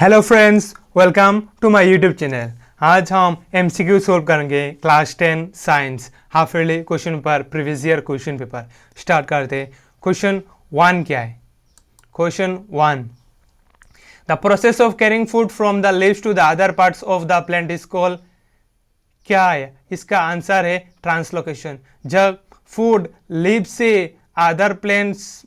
Hello friends, welcome to my YouTube channel. आज हम MCQ solve करेंगे class 10 science half yearly question paper, previous year question paper. Start करते हैं। Question 1 क्या है? Question 1, the process of carrying food from the leaves to the other parts of the plant is called. क्या है इसका answer? है translocation. जब food leaf से अदर प्लांट्स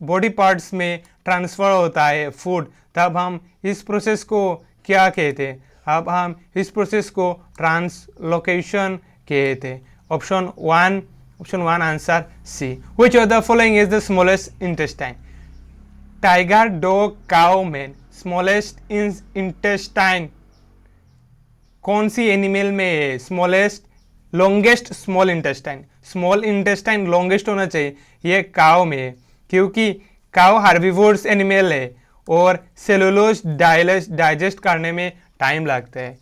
बॉडी पार्ट्स में ट्रांसफर होता है फूड, तब हम इस प्रोसेस को क्या कहते हैं? अब हम इस प्रोसेस को ट्रांसलोकेशन कहते हैं। Option one answer C. Which of the following is the smallest intestine? Tiger, dog, cow, man. Smallest intestine कौन सी एनिमल में है? Smallest, longest small intestine longest होना चाहिए। ये काउ में है, क्योंकि काउ हार्बिवोर्स एनिमल है और सेलुलोज डाइजेस्ट करने में टाइम लगता है।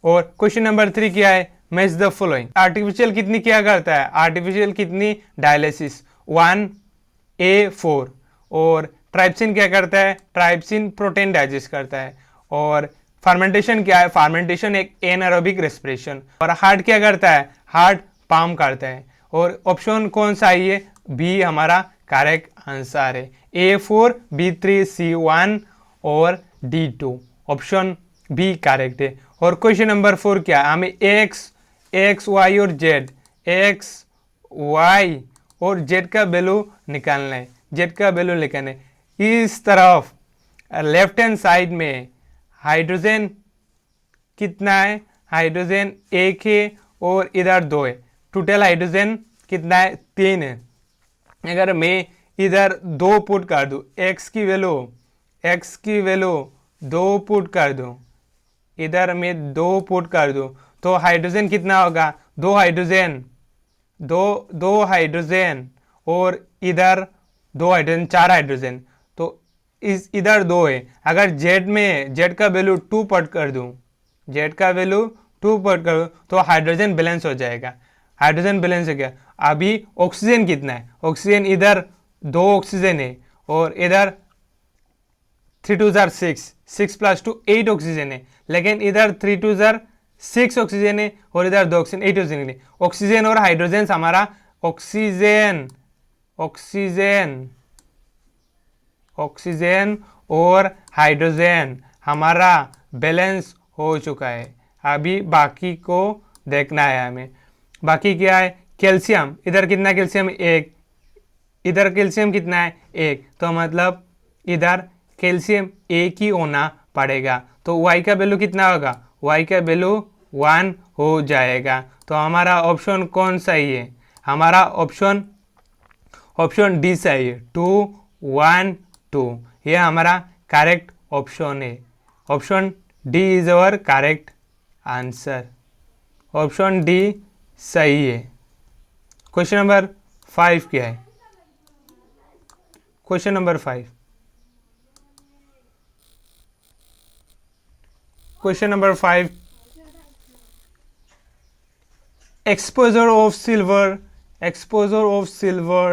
और क्वेश्चन नंबर 3 क्या है? Match the following. आर्टिफिशियल कितनी क्या करता है? आर्टिफिशियल कितनी डायलिसिस? 1A4। और ट्राइप्सिन क्या करता है? ट्राइप्सिन प्रोटीन डाइजेस्ट करता है। और फर्मेंटेशन क्या है? फर्मेंटेशन एक एनारोबिक रेस्पिरेशन। और हार्ट क्या करता है? हार्ट पंप करता है। और ऑप्शन कौन सा है? ये बी हमारा करेक्ट आंसर है। A4, B3, C1 और D2। ऑप्शन बी करेक्ट है। और क्वेश्चन नंबर 4 क्या है? हमें एक्स वाई और जेड, एक्स वाई और जेड का वैल्यू निकालना है। जेड का वैल्यू निकालना है। इस तरफ लेफ्ट हैंड साइड में हाइड्रोजन कितना है? हाइड्रोजन 1 है और इधर 2 है। टोटल हाइड्रोजन कितना है? 3 है। अगर मैं इधर 2 पुट कर दूं, एक्स की वैल्यू 2 पुट कर दूं, इधर मैं 2 पुट कर दूं, तो हाइड्रोजन कितना होगा? 2 हाइड्रोजन और इधर 2 हाइड्रोजन, 4 हाइड्रोजन। तो इधर 2 है। अगर जेड का वैल्यू 2 पुट कर दूं, तो हाइड्रोजन बैलेंस हो जाएगा। हाइड्रोजन बैलेंस हो गया। अभी ऑक्सीजन कितना है? ऑक्सीजन इधर 2 ऑक्सीजन है और इधर 3 2 6, 6 + 2 8 ऑक्सीजन है। लेकिन इधर 3 2 6 ऑक्सीजन है और इधर 2 ऑक्सीजन, 8 ऑक्सीजन है। ऑक्सीजन और हाइड्रोजन हमारा ऑक्सीजन और हाइड्रोजन हमारा बैलेंस हो चुका है। अभी बाकी को देखना है हमें। बाकी क्या है? कैल्शियम। इधर कितना कैल्शियम? 1। इधर कैल्शियम कितना है? 1। तो मतलब इधर कैल्शियम 1 ही होना पड़ेगा। तो y का वैल्यू कितना होगा? y का वैल्यू 1 हो जाएगा। तो हमारा ऑप्शन कौन सही है? हमारा ऑप्शन डी सही है। 2 1 2 ये हमारा करेक्ट ऑप्शन है। Option D is our correct answer. Option D सही है। क्वेश्चन नंबर 5 क्या है? Question number 5, exposure of silver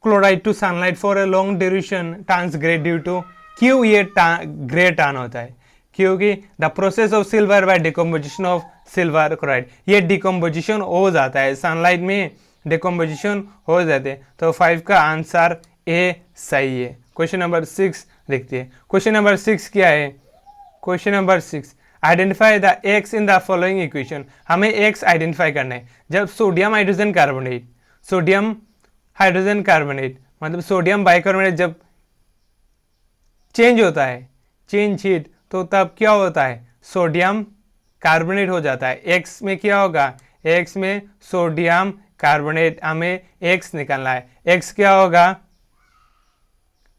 chloride to sunlight for a long duration turns gray due to। क्यों ये ग्रे टर्न होता है? क्योंकि the process of silver by decomposition of silver chloride, ये डिकम्पोजिशन हो जाता है, सनलाइट में डिकम्पोजिशन हो जाते हैं। तो 5 का आंसर ए सही है। क्वेश्चन नंबर 6 देखते हैं। क्वेश्चन नंबर 6 क्या है? Question number 6, identify the x in the following equation. हमें एक्स आइडेंटिफाई करना है। जब सोडियम हाइड्रोजन कार्बोनेट मतलब सोडियम बाइकार्बोनेट जब चेंज होता है, चेंज हीट, तो तब क्या होता है? सोडियम कार्बोनेट हो जाता है। एक्स में क्या होगा? एक्स में सोडियम कार्बोनेट, हमें एक्स निकालना है। एक्स क्या होगा?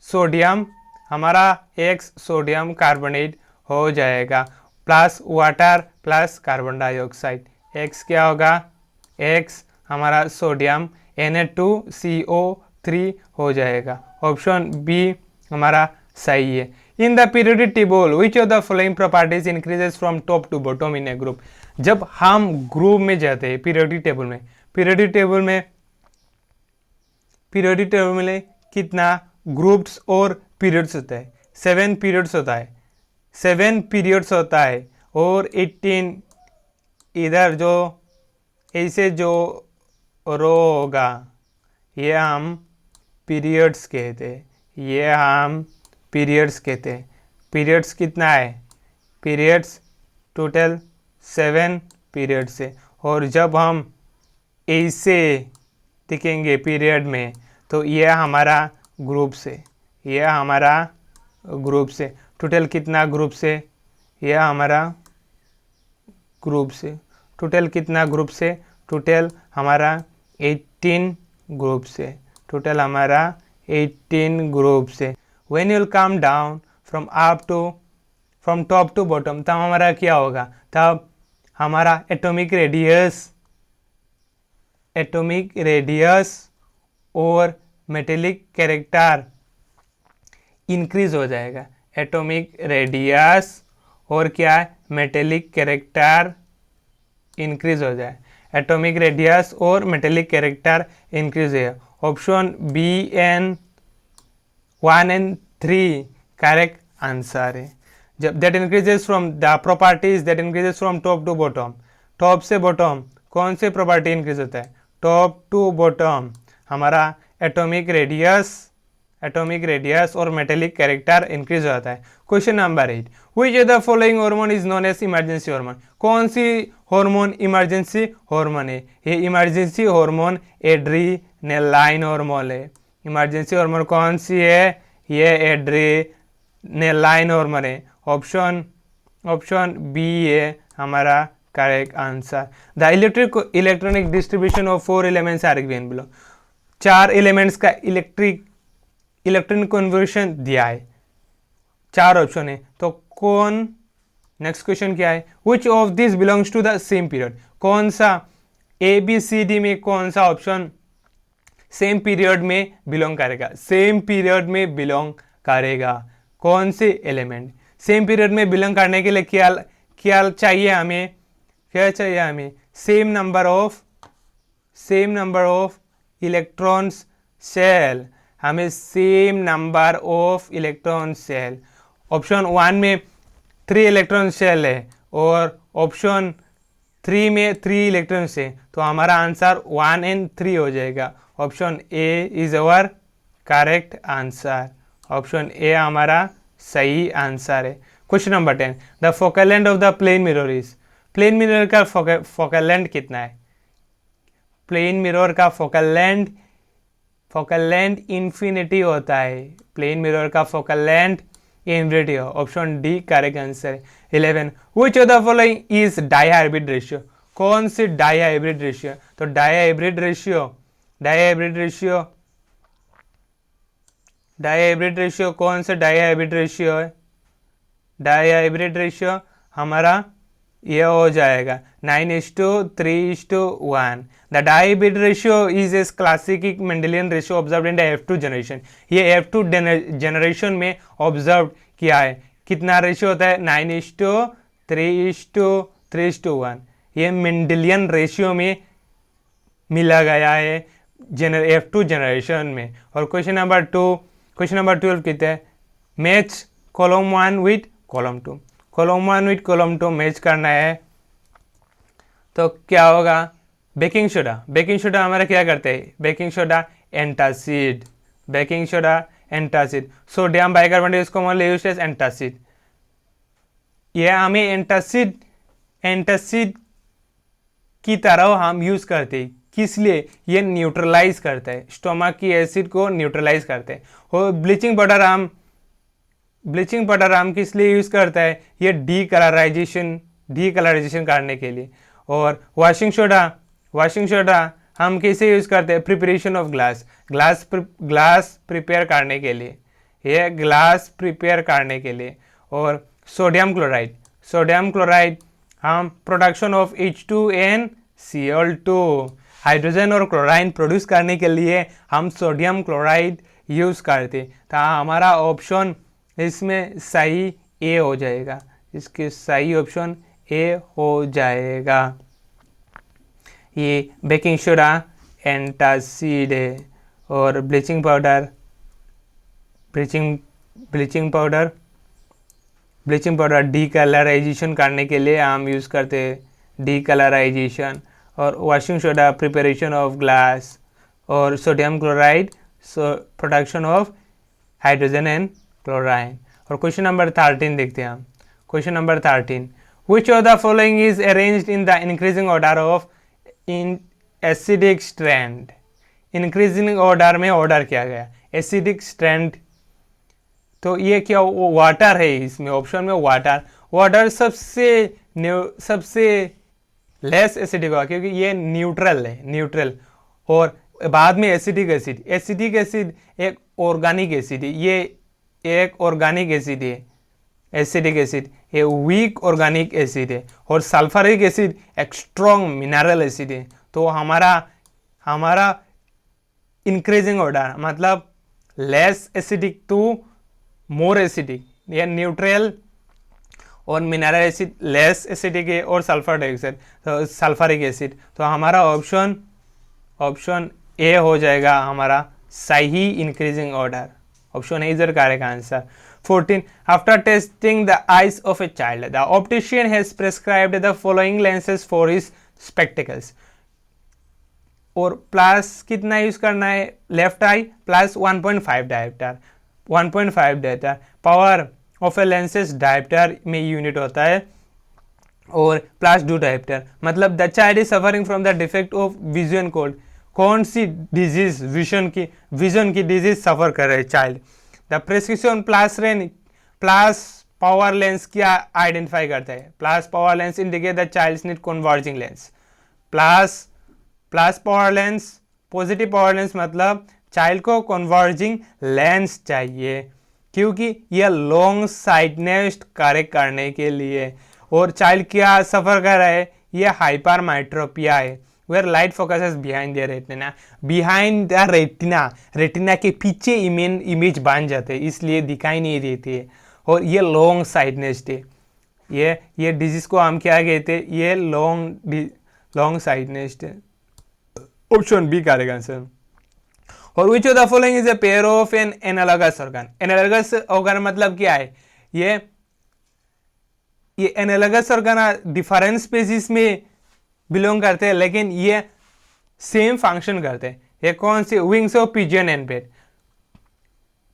सोडियम, हमारा एक्स सोडियम कार्बोनेट हो जाएगा, plus water plus carbon dioxide. X क्या होगा? एक्स हमारा सोडियम Na2CO3 हो जाएगा। ऑप्शन बी हमारा सही है। In the periodic table which of the following properties increases from top to bottom in a group. जब हम ग्रुप में जाते हैं पीरियोडिक टेबल में कितना ग्रुप्स और पीरियड्स होता है, 7 पीरियड्स होता है, 7 पीरियड्स होता है। और 18 इधर जो ऐसे जो रो होगा ये हम पीरियड्स कहते हैं, ये हम पीरियड्स कहते हैं। पीरियड्स कितना है, पीरियड्स टोटल 7 पीरियड्स है। और जब हम ऐसे दिखेंगे पीरियड में तो यह हमारा ग्रुप से, यह हमारा ग्रुप से टोटल कितना ग्रुप से, यह हमारा ग्रुप से टोटल कितना ग्रुप से, टोटल हमारा 18 ग्रुप से, टोटल हमारा 18 ग्रुप से। When you come down from top to bottom, तब हमारा क्या होगा, तब हमारा एटॉमिक रेडियस और मेटेलिक कैरेक्टर इंक्रीज हो जाएगा। एटॉमिक रेडियस और क्या है, मेटेलिक कैरेक्टर इंक्रीज हो जाए, एटॉमिक रेडियस और मेटेलिक कैरेक्टर इंक्रीज है। ऑप्शन बी एन 1 एंड 3 करेक्ट आंसर है। जब that increases from the properties that increases from top to bottom, top से बॉटम कौन से प्रॉपर्टी इंक्रीज होता है, टॉप टू बॉटम हमारा एटॉमिक रेडियस और मेटेलिक कैरेक्टर इंक्रीज हो जाता है। Question number 8, which of the following hormone is known as emergency hormone, कौन सी हार्मोन इमरजेंसी हार्मोन है, ये इमरजेंसी हार्मोन एड्रीनेलाइन हार्मोन है। इमरजेंसी हार्मोन कौन सी है, ये एड्रीनेलाइन हार्मोन है। ऑप्शन बी है हमारा correct answer. The electronic distribution of 4 elements are given below, 4 elements का इलेक्ट्रॉनिक कन्वर्जन दिया है, 4 ऑप्शन है, तो कौन, नेक्स्ट क्वेश्चन क्या है, which of this belongs to the same period, कौन सा ए बी सी डी में कौन सा ऑप्शन सेम पीरियड में बिलोंग करेगा, सेम पीरियड में बिलोंग करेगा, कौन से एलिमेंट सेम पीरियड में बिलोंग करने के लिए क्या चाहिए हमें, क्या चाहिए हमें, same number of electrons shell, हमें same number of electron shell. Option 1 में 3 इलेक्ट्रॉन शेल है और ऑप्शन 3 में 3 इलेक्ट्रॉन है, तो हमारा आंसर 1 एंड 3 हो जाएगा। Option A is our correct answer, option A हमारा सही आंसर है। Question number 10, the focal length of the plane mirror is, plane mirror का फोकल लेंथ कितना है, प्लेन मिरर का फोकल लेंथ इन्फिनिटी होता है, प्लेन मिरर का फोकल लेंथ इन्फिनिटी हो, option D correct answer. 11, which of the following is dihybrid ratio, कौन सी डाइहाइब्रिड रेशियो, तो डाइहाइब्रिड रेशियो कौन से डाइहाइब्रिड रेशियो है, डाइहाइब्रिड रेशियो हमारा ये हो जाएगा 9:3:1। The dihybrid ratio is a classic Mendelian ratio observe in the F2 generation, ये F2 जनरेशन में ऑब्जर्व किया है, कितना रेशियो होता है 9:3:1, ये मेंडेलियन रेशियो में मिला गया है F2 जनरेशन में। और क्वेश्चन नंबर 12 कहते हैं match column 1 with column 2, column 1 with column 2 match करना है, तो क्या होगा, बेकिंग सोडा हमारा क्या करते हैं, baking soda antacid, sodium bicarbonate is commonly used as antacid, ये हमें एंटासिड की तरह हम यूज करते हैं, किस लिए, ये न्यूट्रलाइज करता है, स्टोमक की एसिड को न्यूट्रलाइज करते हैं। और ब्लीचिंग पाउडर हम किस लिए यूज करता है, ये डीकलराइजेशन करने के लिए। और वॉशिंग सोडा हम कैसे यूज करते हैं, प्रिपरेशन ऑफ ग्लास प्रिपेयर करने के लिए, ये ग्लास प्रिपेयर करने के लिए। और सोडियम क्लोराइड हम प्रोडक्शन ऑफ H2NCl2, हाइड्रोजन और क्लोराइन प्रोड्यूस करने के लिए हम सोडियम क्लोराइड यूज करते, तो हमारा ऑप्शन इसमें सही ए हो जाएगा, इसके सही ऑप्शन ए हो जाएगा। ये बेकिंग सोडा एंटासिड है और ब्लीचिंग ब्लीचिंग पाउडर डीकलराइजेशन करने के लिए हम यूज़ करते हैं डीकलराइजेशन। और washing soda preparation of glass, और sodium chloride production of hydrogen and chlorine. और क्वेश्चन नंबर 13 देखते हैं हम। Question number 13, which of the following is arranged in the increasing order of in acidic strand. Increasing order में order किया गया acidic strand, तो ये क्या वाटर है, इसमें ऑप्शन में वाटर सबसे लेस एसिडिक होगा क्योंकि ये न्यूट्रल। और बाद में एसिडिक एसिड एक ऑर्गेनिक एसिड है, ये एक ऑर्गेनिक एसिड है। एसिडिक एसिड ये वीक ऑर्गेनिक एसिड है, और सल्फ्यूरिक एसिड एक स्ट्रॉन्ग मिनरल एसिड है। तो हमारा इंक्रीजिंग ऑर्डर मतलब less acidic to more acidic, ये न्यूट्रल और मिनरल एसिड लेस एसिडिक है, और सल्फ्यूरिक एसिड। तो हमारा ऑप्शन ए हो जाएगा हमारा सही increasing order. Option A is the correct answer. 14, after testing the eyes of a child the optician has prescribed the following lenses for his spectacles. और plus कितना यूज करना है, left I plus 1.5 dioptre. 1.5 dioptre power of A lenses dioptre में unit होता है, और plus 2 dioptre मतलब the child is suffering from the defect of vision code. कौन सी डिजीज, विजन की डिजीज सफर कर रहे हैं child. The prescription plus power lens क्या आइडेंटिफाई करता है, plus power lens indicate the child need converging lens. Plus power lens, positive power lens मतलब child को कन्वर्जिंग लेंस चाहिए, क्योंकि यह लॉन्ग साइटनेस करेक्ट करने के लिए। और चाइल्ड क्या सफर कर रहा है, यह हाइपरमेट्रोपिया है, where light focuses behind the retina. Behind the retina के पीछे इमेज बन जाते हैं, इसलिए दिखाई नहीं देती है, और ये लॉन्ग साइटनेस है। ये डिजीज को हम क्या कहते हैं, ये लॉन्ग साइटनेस है। Option B correct answer. और which of the following is a pair of an analogous organ. Analogous organ मतलब क्या है, ये एनालॉगस ऑर्गन डिफरेंट स्पीसीज में बिलोंग करते हैं, लेकिन ये सेम फंक्शन करते हैं। ये कौन सी, wings of pigeon and bat,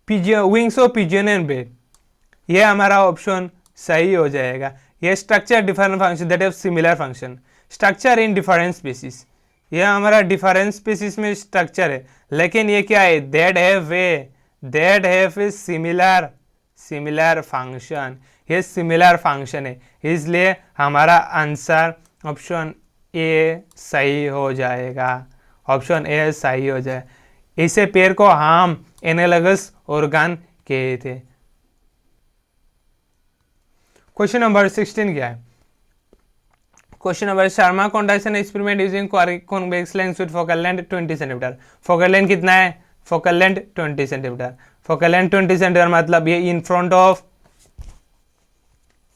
wings of pigeon and bat, ये हमारा ऑप्शन सही हो जाएगा। ये structure different function that have similar function, structure in different species, ये हमारा डिफरेंट स्पीसीज में स्ट्रक्चर है, लेकिन ये क्या है, that have a similar function, ये सिमिलर फंक्शन है, इसलिए हमारा आंसर ऑप्शन ए सही हो जाएगा। ऑप्शन ए सही हो जाए। इसे पेयर को हम एनालॉगस ऑर्गन कहते थे। क्वेश्चन नंबर 16 क्या है, question number Sharma conduction experiment using convex lens with focal length 20 centimetre. Focal length कितना है, focal length 20 centimetre. Focal length 20 centimetre मतलब ये इन फ्रंट ऑफ,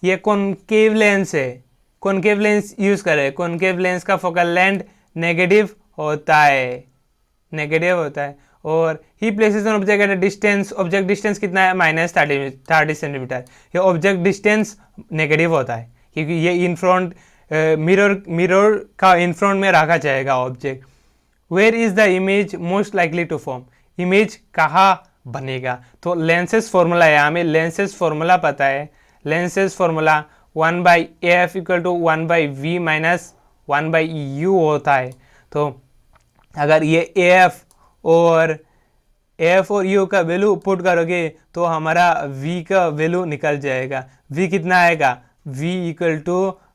ये कॉनकेव लेंस है, कॉनकेव लेंस यूज करे। कॉनकेव लेंस का फोकल लेंथ नेगेटिव होता है, और he places an object at distance, object distance कितना है, -30 सेंटीमीटर। ये ऑब्जेक्ट डिस्टेंस नेगेटिव होता है क्योंकि ये इन फ्रंट मिरर का इन फ्रंट में रखा जाएगा object. Where is the image most likely to form, image कहाँ बनेगा। तो लेंसेज फॉर्मूला है, हमें लेंसेज फॉर्मूला पता है। Lenses formula 1/f = 1/v - 1/u होता है। तो अगर ये एफ और u का वैल्यू पुट करोगे तो हमारा v का वैल्यू निकल जाएगा। v कितना आएगा, v =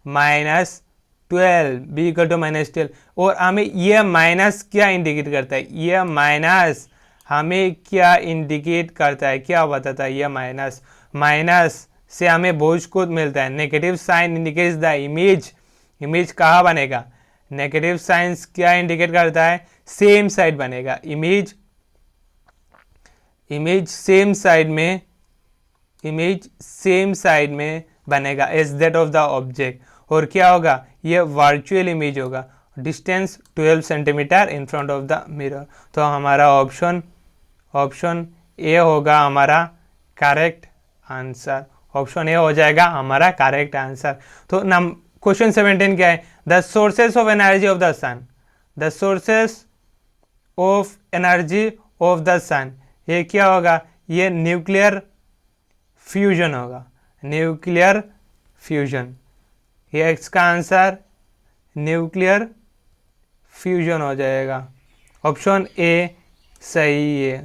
-12, v = -12। और हमें ये माइनस क्या इंडिकेट करता है, ये माइनस हमें क्या इंडिकेट करता है, क्या बताता है, ये माइनस से हमें बोझ को मिलता है। Negative sign indicates the image कहाँ बनेगा, नेगेटिव साइंस क्या इंडिकेट करता है, सेम साइड बनेगा। इमेज सेम साइड में बनेगा as that of the object. और क्या होगा, ये वर्चुअल इमेज होगा, distance 12 centimetre in front of the mirror. तो हमारा ऑप्शन ए होगा हमारा करेक्ट आंसर। ऑप्शन ए हो जाएगा हमारा करेक्ट आंसर। तो नम क्वेश्चन 17 क्या है? The sources of energy of the sun, the sources of energy of the sun, ये क्या होगा? ये न्यूक्लियर फ्यूजन होगा, न्यूक्लियर फ्यूजन। ये इसका आंसर न्यूक्लियर फ्यूजन हो जाएगा। ऑप्शन ए सही है।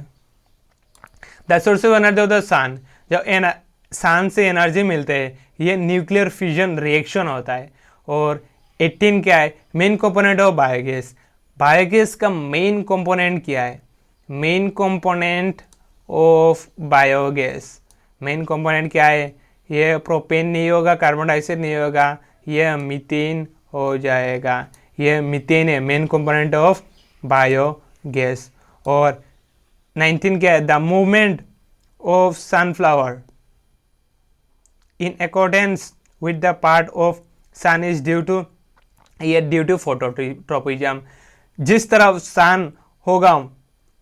The source of energy of the sun, जब सन से एनर्जी मिलते हैं ये न्यूक्लियर फ्यूजन रिएक्शन होता है। और 18 क्या है? Main component of biogas, biogas का मेन कंपोनेंट क्या है? Main component of biogas, main component क्या है? ये प्रोपेन नहीं होगा, कार्बन डाइऑक्साइड नहीं होगा, ये मीथेन हो जाएगा। ये मीथेन है मेन कंपोनेंट ऑफ बायोगैस। और 19 क्या है? The movement of sunflower in accordance with the part of sun is due to, ये ड्यू टू फोटोट्रोपिज्म। जिस तरफ सन होगा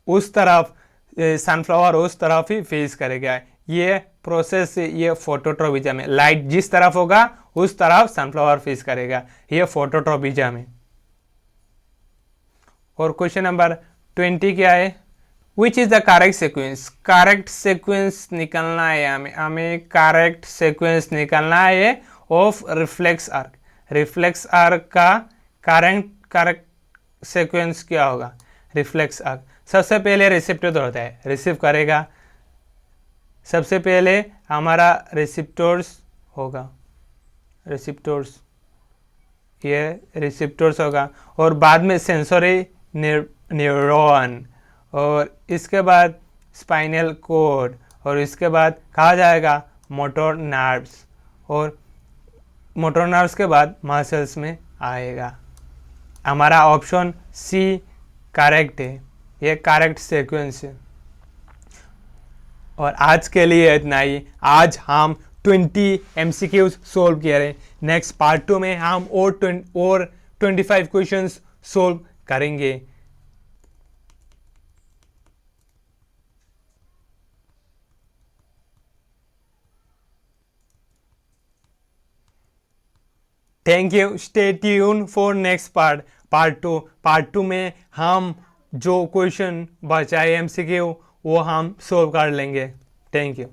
उस तरफ सनफ्लावर उस तरफ ही फेस करेगा। ये प्रोसेस से ये फोटोट्रोपिज्म है। लाइट जिस तरफ होगा उस तरफ सनफ्लावर फेस करेगा, ये फोटोट्रोपिज्म है। और क्वेश्चन नंबर 20 क्या है? Which is the correct sequence, correct sequence निकलना है हमें करेक्ट सीक्वेंस निकलना है of reflex arc. Reflex arc का करेक्ट सीक्वेंस क्या होगा? रिफ्लेक्स आर्क सबसे पहले रिसेप्टर होता है, रिसीव करेगा, सबसे पहले हमारा रिसेप्टर्स होगा, रिसेप्टर्स, ये रिसेप्टर्स होगा। और बाद में सेंसरी न्यूरॉन, और इसके बाद स्पाइनल कोड, और इसके बाद कहा जाएगा मोटर नर्व्स, और मोटर नर्व्स के बाद मसल्स में आएगा। हमारा ऑप्शन सी करेक्ट है, ये करेक्ट सीक्वेंस है। और आज के लिए इतना ही। आज हम 20 MCQs सोल्व किए रहे। नेक्स्ट पार्ट 2 में हम और 25 क्वेश्चंस सोल्व करेंगे। Thank you, stay tune for next part 2। Part 2 में हम जो क्वेश्चन बचाए MCQ वो हम सोल्व कर लेंगे। Thank you.